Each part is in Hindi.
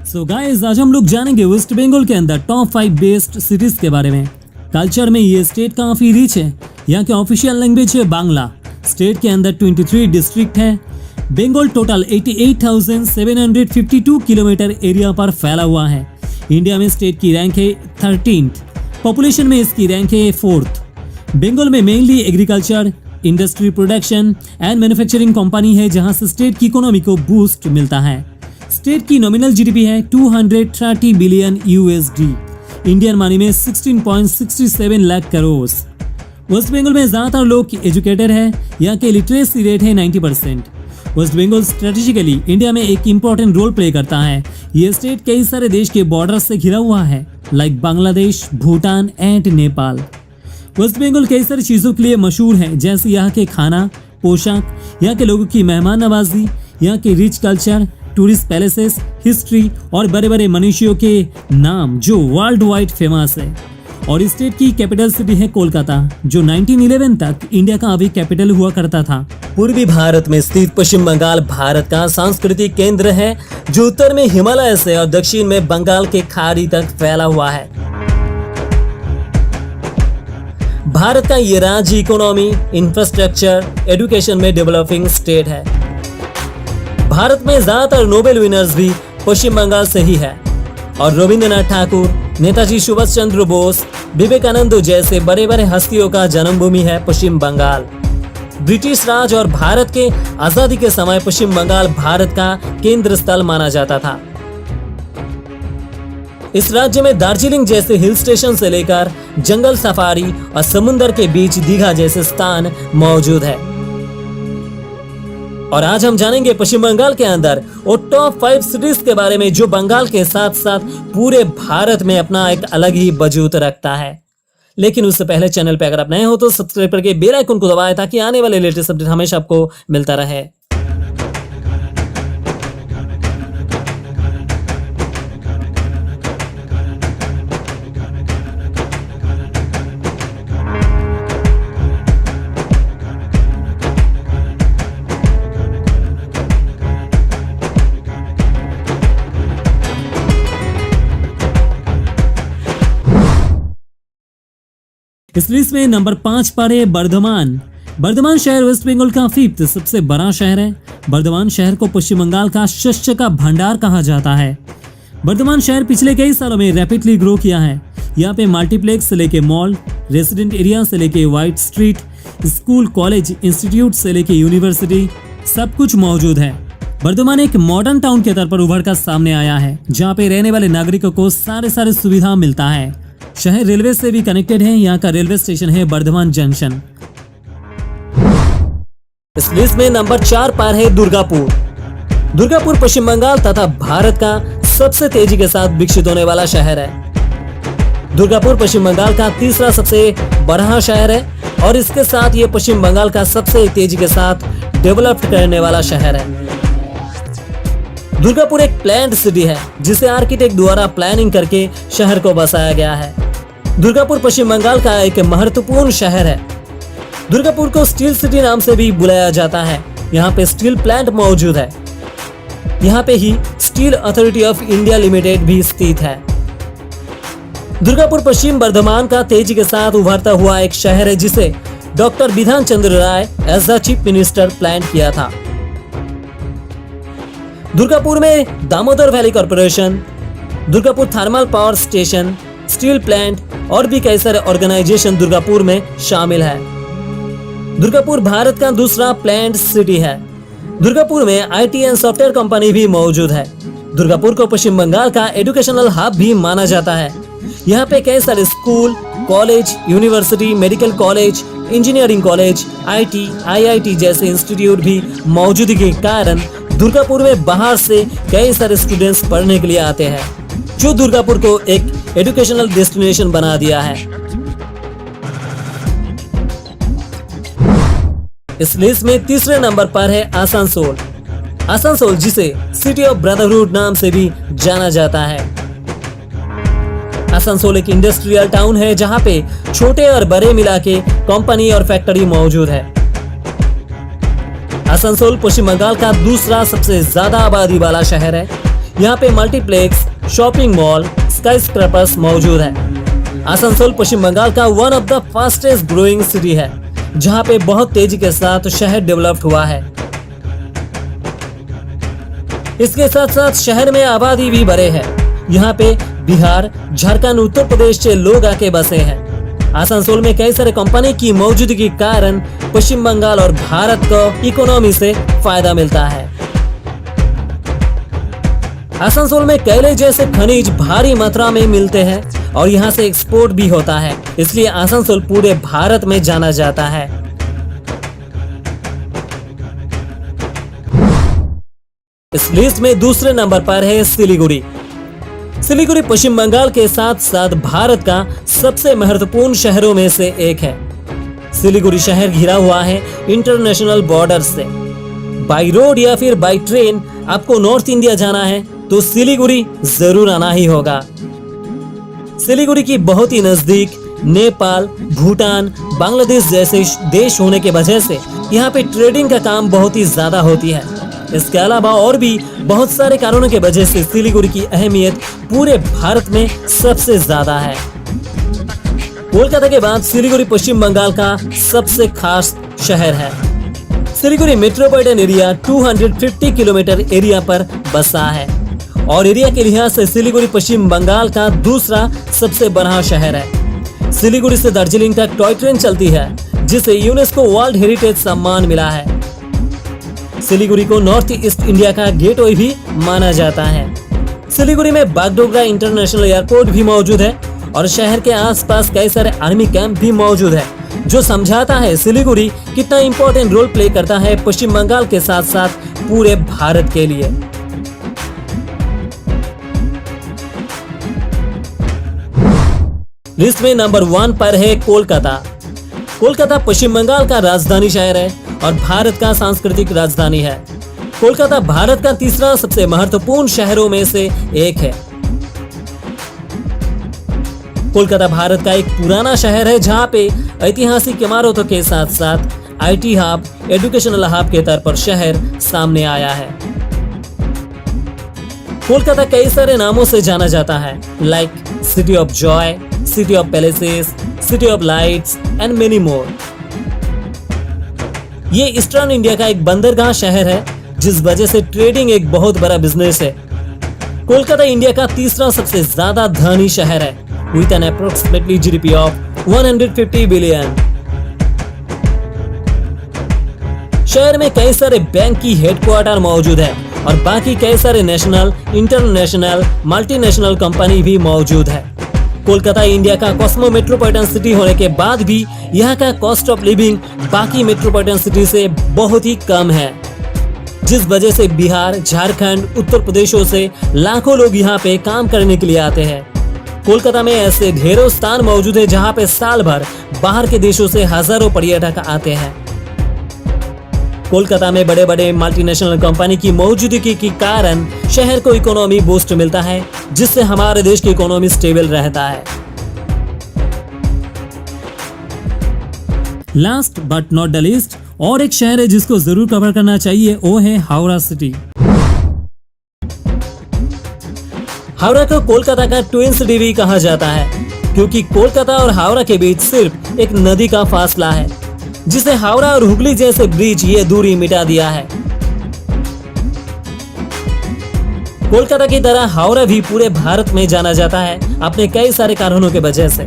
सो गाइस, आज हम लोग जानेंगे वेस्ट बंगाल के अंदर टॉप 5 बेस्ट सिटीज के बारे में। कल्चर में ये स्टेट काफी रिच है। यहाँ के ऑफिशियल लैंग्वेज है बांग्ला। स्टेट के अंदर 23 डिस्ट्रिक्ट है। बंगाल टोटल 88,752 किलोमीटर एरिया पर फैला हुआ है। इंडिया में स्टेट की रैंक है 13th। पॉपुलेशन में इसकी रैंक है 4th। बंगाल में mainly agriculture, industry, production and manufacturing company है, जहां से स्टेट की इकोनॉमी को बूस्ट मिलता है। स्टेट की नॉमिनल जीडीपी है 230 बिलियन यूएसडी, इंडियन मनी में 16.67 लाख करोड़। वेस्ट बंगाल में ज्यादातर लोग एजुकेटेड है। यहाँ के लिटरेसी रेट है 90%। वेस्ट बंगाल स्ट्रेटेजिकली इंडिया में एक इम्पोर्टेंट रोल प्ले करता है। ये स्टेट कई सारे देश के बॉर्डर से घिरा हुआ है, लाइक बांग्लादेश, भूटान एंड नेपाल। वेस्ट बंगाल कई सारी चीज़ों के लिए मशहूर है, जैसे यहाँ के खाना, पोशाक, यहाँ के लोगों की मेहमान नवाजी, यहाँ के rich culture, tourist palaces, history और बड़े बड़े मनुष्यों के नाम जो वर्ल्ड वाइड फेमस है। और स्टेट की कैपिटल सिटी है कोलकाता, जो 1911 तक इंडिया का अभी कैपिटल हुआ करता था। पूर्वी भारत में स्थित पश्चिम बंगाल भारत का सांस्कृतिक केंद्र है, जो उत्तर में हिमालय से और दक्षिण में बंगाल के खाड़ी तक फैला हुआ है। भारत का ये राज्य इकोनॉमी, इंफ्रास्ट्रक्चर, एजुकेशन में डेवलपिंग स्टेट है। भारत में ज्यादातर नोबेल विनर्स भी पश्चिम बंगाल से ही है और रविंद्रनाथ ठाकुर, नेताजी सुभाष चंद्र बोस, विवेकानंद जैसे बड़े बड़े हस्तियों का जन्मभूमि है पश्चिम बंगाल। ब्रिटिश राज और भारत के आजादी के समय पश्चिम बंगाल भारत का केंद्र स्थल माना जाता था। इस राज्य में दार्जिलिंग जैसे हिल स्टेशन से लेकर जंगल सफारी और समुद्र के बीच दीघा जैसे स्थान मौजूद है। और आज हम जानेंगे पश्चिम बंगाल के अंदर वो टॉप 5 सिटीज के बारे में, जो बंगाल के साथ साथ पूरे भारत में अपना एक अलग ही वजूद रखता है। लेकिन उससे पहले चैनल पे अगर आप नए हो तो सब्सक्राइब करके बेल आइकन को दबाएं, ताकि आने वाले लेटेस्ट अपडेट हमेशा आपको मिलता रहे। इस लिस्ट में नंबर 5 पर है बर्धमान। बर्धमान शहर वेस्ट बंगाल का 5th सबसे बड़ा शहर है। बर्धमान शहर को पश्चिम बंगाल का शस्य का भंडार कहा जाता है। बर्धमान शहर पिछले कई सालों में रैपिडली ग्रो किया है। यहाँ पे मल्टीप्लेक्स से लेके मॉल, रेसिडेंट एरिया से लेके white street, school, college, institute से लेके यूनिवर्सिटी, सब कुछ मौजूद है। बर्धमान एक मॉडर्न टाउन के तौर पर उभर कर सामने आया है, जहाँ पे रहने वाले नागरिकों को सारे सुविधा मिलता है। शहर रेलवे से भी कनेक्टेड है। यहाँ का रेलवे स्टेशन है बर्धमान जंक्शन। इस लिस्ट में नंबर 4 पर है दुर्गापुर। दुर्गापुर पश्चिम बंगाल तथा भारत का सबसे तेजी के साथ विकसित होने वाला शहर है। दुर्गापुर पश्चिम बंगाल का 3रा सबसे बड़ा शहर है और इसके साथ ये पश्चिम बंगाल का सबसे तेजी के साथ डेवलप करने वाला शहर है। दुर्गापुर एक प्लान्ड सिटी है, जिसे आर्किटेक्ट द्वारा प्लानिंग करके शहर को बसाया गया है। दुर्गापुर पश्चिम बंगाल का एक महत्वपूर्ण शहर है। दुर्गापुर को स्टील सिटी नाम से भी बुलाया जाता है। यहाँ पे स्टील प्लांट मौजूद है। यहाँ पे ही steel authority of India limited भी स्थित है। दुर्गापुर पश्चिम बर्धमान का तेजी के साथ उभरता हुआ एक शहर है, जिसे doctor Bidhan Chandra Roy as the chief minister plan किया था। दुर्गापुर में Damodar Valley Corporation, Durgapur thermal power station, steel plant और भी कई सारे ऑर्गेनाइजेशन दुर्गापुर में शामिल है। दुर्गापुर भारत का दूसरा प्लान्ड सिटी है। दुर्गापुर में आईटी एंड सॉफ्टवेयर कंपनी भी मौजूद है। दुर्गापुर को पश्चिम बंगाल का एजुकेशनल हब भी माना जाता है। यहाँ पे कई सारे school, college, university, medical college, engineering college, IT, IIT जैसे इंस्टीट्यूट भी मौजूदगी के कारण दुर्गापुर में बाहर से कई सारे स्टूडेंट्स पढ़ने के लिए आते हैं, जो दुर्गापुर को एक एजुकेशनल डेस्टिनेशन बना दिया है। इस लिस्ट में 3रे नंबर पर है आसनसोल। आसनसोल, जिसे सिटी ऑफ ब्रदरहुड नाम से भी जाना जाता है। आसनसोल एक इंडस्ट्रियल टाउन है, जहां पे छोटे और बड़े मिला के कंपनी और फैक्ट्री मौजूद है। आसनसोल पश्चिम बंगाल का दूसरा सबसे ज्यादा आबादी वाला शहर है। यहाँ पे multiplex, shopping mall, sky scrapers मौजूद है। आसनसोल पश्चिम बंगाल का one of the fastest growing city है, जहाँ पे बहुत तेजी के साथ शहर डेवलप्ड हुआ है। इसके साथ साथ शहर में आबादी भी बढ़े है। यहाँ पे बिहार, झारखंड, उत्तर प्रदेश से लोग आके बसे हैं। आसनसोल में कई सारे कंपनी की मौजूदगी के कारण पश्चिम बंगाल और भारत को इकोनॉमी से फायदा मिलता है। आसनसोल में कोयले जैसे खनिज भारी मात्रा में मिलते हैं और यहाँ से एक्सपोर्ट भी होता है, इसलिए आसनसोल पूरे भारत में जाना जाता है। इस लिस्ट में दूसरे नंबर पर है सिलीगुड़ी। सिलीगुड़ी पश्चिम बंगाल के साथ साथ भारत का सबसे महत्वपूर्ण शहरों में से एक है। सिलीगुड़ी शहर घिरा हुआ है इंटरनेशनल बॉर्डर से। बाई रोड या फिर बाई ट्रेन आपको नॉर्थ इंडिया जाना है तो सिलीगुड़ी जरूर आना ही होगा। सिलीगुड़ी की बहुत ही नजदीक नेपाल, भूटान, बांग्लादेश जैसे देश होने के वजह से यहाँ पे ट्रेडिंग का काम बहुत ही ज्यादा होती है। इसके अलावा और भी बहुत सारे कारणों के वजह से सिलीगुड़ी की अहमियत पूरे भारत में सबसे ज्यादा है। कोलकाता के बाद सिलीगुड़ी पश्चिम बंगाल का सबसे खास शहर है। Siliguri metropolitan area 250 kilometre area पर बसा है और एरिया के लिहाज से सिलीगुड़ी पश्चिम बंगाल का दूसरा सबसे बड़ा शहर है। सिलीगुड़ी से दार्जिलिंग तक टॉय ट्रेन चलती है, जिसे यूनेस्को वर्ल्ड हेरिटेज सम्मान मिला है। सिलीगुड़ी को नॉर्थ ईस्ट इंडिया का गेटवे भी माना जाता है। सिलीगुड़ी में बागडोगरा इंटरनेशनल एयरपोर्ट भी मौजूद है और शहर के आसपास कई सारे आर्मी कैंप भी मौजूद है, जो समझाता है सिलीगुड़ी कितना इंपॉर्टेंट रोल प्ले करता है पश्चिम बंगाल के साथ साथ पूरे भारत के लिए। लिस्ट में नंबर 1 पर है कोलकाता। कोलकाता पश्चिम बंगाल का राजधानी शहर है और भारत का सांस्कृतिक राजधानी है। कोलकाता भारत का तीसरा सबसे महत्वपूर्ण शहरों में से एक है। कोलकाता भारत का एक पुराना शहर है, जहां पे ऐतिहासिक इमारतों के साथ साथ आईटी हब, एजुकेशनल हब के तौर पर शहर सामने आया है। कोलकाता कई सारे नामों से जाना जाता है, like city of Joy, city of palaces, city of lights and many more. ये ईस्टर्न इंडिया का एक बंदरगाह शहर है, जिस वजह से ट्रेडिंग एक बहुत बड़ा बिजनेस है। कोलकाता इंडिया का तीसरा सबसे ज्यादा धनी शहर है, with an approximately GDP of 150 billion. शहर में कई सारे बैंक की हेडक्वार्टर मौजूद है और बाकी कई सारे नेशनल, इंटरनेशनल, मल्टीनेशनल कंपनी भी मौजूद है। कोलकाता इंडिया का कॉस्मो मेट्रोपॉलिटन सिटी होने के बाद भी यहाँ का कॉस्ट ऑफ लिविंग बाकी मेट्रोपॉलिटन सिटी से बहुत ही कम है, जिस वजह से बिहार, झारखंड, उत्तर प्रदेशों से लाखों लोग यहाँ पे काम करने के लिए आते हैं। कोलकाता में ऐसे ढेरों स्थान मौजूद है जहाँ पे साल भर बाहर के देशों से हजारों पर्यटक आते हैं। कोलकाता में बड़े बड़े मल्टीनेशनल कंपनी की मौजूदगी के कारण शहर को इकोनॉमी बूस्ट मिलता है, जिससे हमारे देश की इकोनॉमी स्टेबल रहता है। Last but not the least, और एक शहर है जिसको जरूर कवर करना चाहिए, वो है हावड़ा सिटी। हावड़ा को कोलकाता का ट्विन सिटी भी कहा जाता है, क्योंकि कोलकाता और हावड़ा के बीच सिर्फ एक नदी का फासला है, जिसे हावड़ा और हुगली जैसे ब्रिज ये दूरी मिटा दिया है। कोलकाता की तरह हावड़ा भी पूरे भारत में जाना जाता है अपने कई सारे कारणों के वजह से।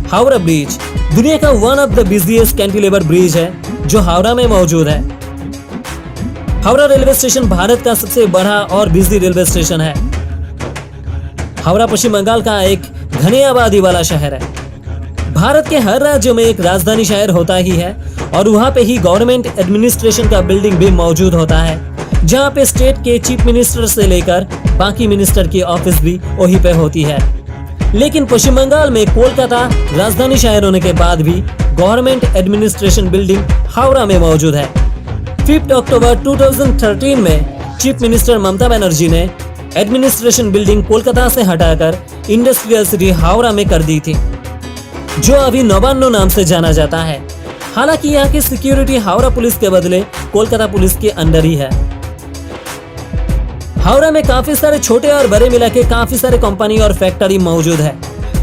हावड़ा ब्रिज दुनिया का one of the busiest cantilever bridge है, जो हावड़ा में मौजूद है। हावड़ा रेलवे स्टेशन भारत का सबसे बड़ा और बिजी रेलवे स्टेशन है। हावड़ा पश्चिम बंगाल का एक घने आबादी वाला शहर है। भारत के हर राज्य में एक राजधानी शहर होता ही है और वहाँ पे ही गवर्नमेंट एडमिनिस्ट्रेशन का बिल्डिंग भी मौजूद होता है, जहाँ पे स्टेट के चीफ मिनिस्टर से लेकर बाकी मिनिस्टर की ऑफिस भी वहीं पे होती है। लेकिन पश्चिम बंगाल में कोलकाता राजधानी शहर होने के बाद भी गवर्नमेंट एडमिनिस्ट्रेशन बिल्डिंग हावड़ा में मौजूद है। 5 अक्टूबर 2013 में चीफ मिनिस्टर ममता बनर्जी ने एडमिनिस्ट्रेशन बिल्डिंग कोलकाता से हटाकर इंडस्ट्रियल सिटी हावड़ा में कर दी थी, जो अभी नवान्नो नाम से जाना जाता है। हालांकि यहाँ की सिक्योरिटी हावड़ा पुलिस के बदले कोलकाता पुलिस के अंडर ही है। हावड़ा में काफी सारे छोटे और बड़े मिला के काफी सारे कंपनी और फैक्ट्री मौजूद है,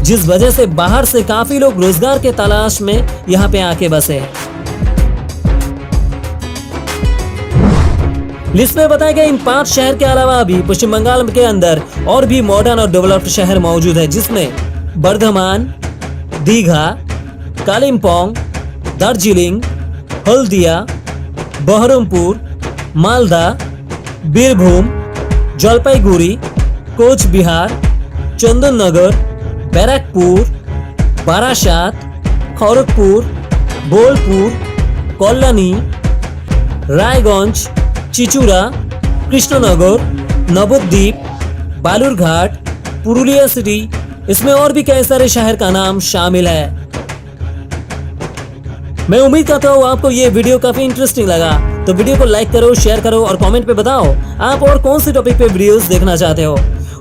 जिस वजह से बाहर से काफी लोग रोजगार के तलाश में यहाँ पे आके बसे हैं। लिस्ट में बताए गए इन 5 शहर के अलावा भी पश्चिम बंगाल के अंदर और भी मॉडर्न और डेवलप्ड शहर मौजूद है, जिसमें बर्धमान, दीघा, कालिम्पोंग, दार्जिलिंग, हल्दिया, बहरमपुर, मालदा, बीरभूम, जलपाईगुड़ी, कोच बिहार, चंदननगर, बैरकपुर, बारासात, खड़गपुर, बोलपुर, कल्याणी, रायगंज, चिचूरा, कृष्णनगर, नवद्वीप, बालूरघाट, पुरुलिया सिटी, इसमें और भी कई सारे शहर का नाम शामिल है। मैं उम्मीद करता हूँ आपको ये वीडियो काफी इंटरेस्टिंग लगा, तो वीडियो को लाइक करो, शेयर करो और कमेंट पे बताओ आप और कौन सी टॉपिक पे वीडियोस देखना चाहते हो।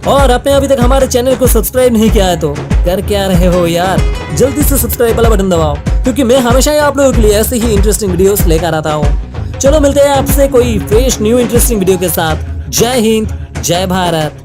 और आपने अभी तक हमारे चैनल को सब्सक्राइब नहीं किया है तो कर क्या रहे हो यार, जल्दी से सब्सक्राइब वाला बटन दबाओ, क्योंकि मैं हमेशा ही आप लोगों के लिए ऐसे ही इंटरेस्टिंग वीडियोस लेकर आता हूँ। चलो मिलते हैं आपसे कोई फ्रेश न्यू इंटरेस्टिंग वीडियो के साथ। जय हिंद, जय भारत।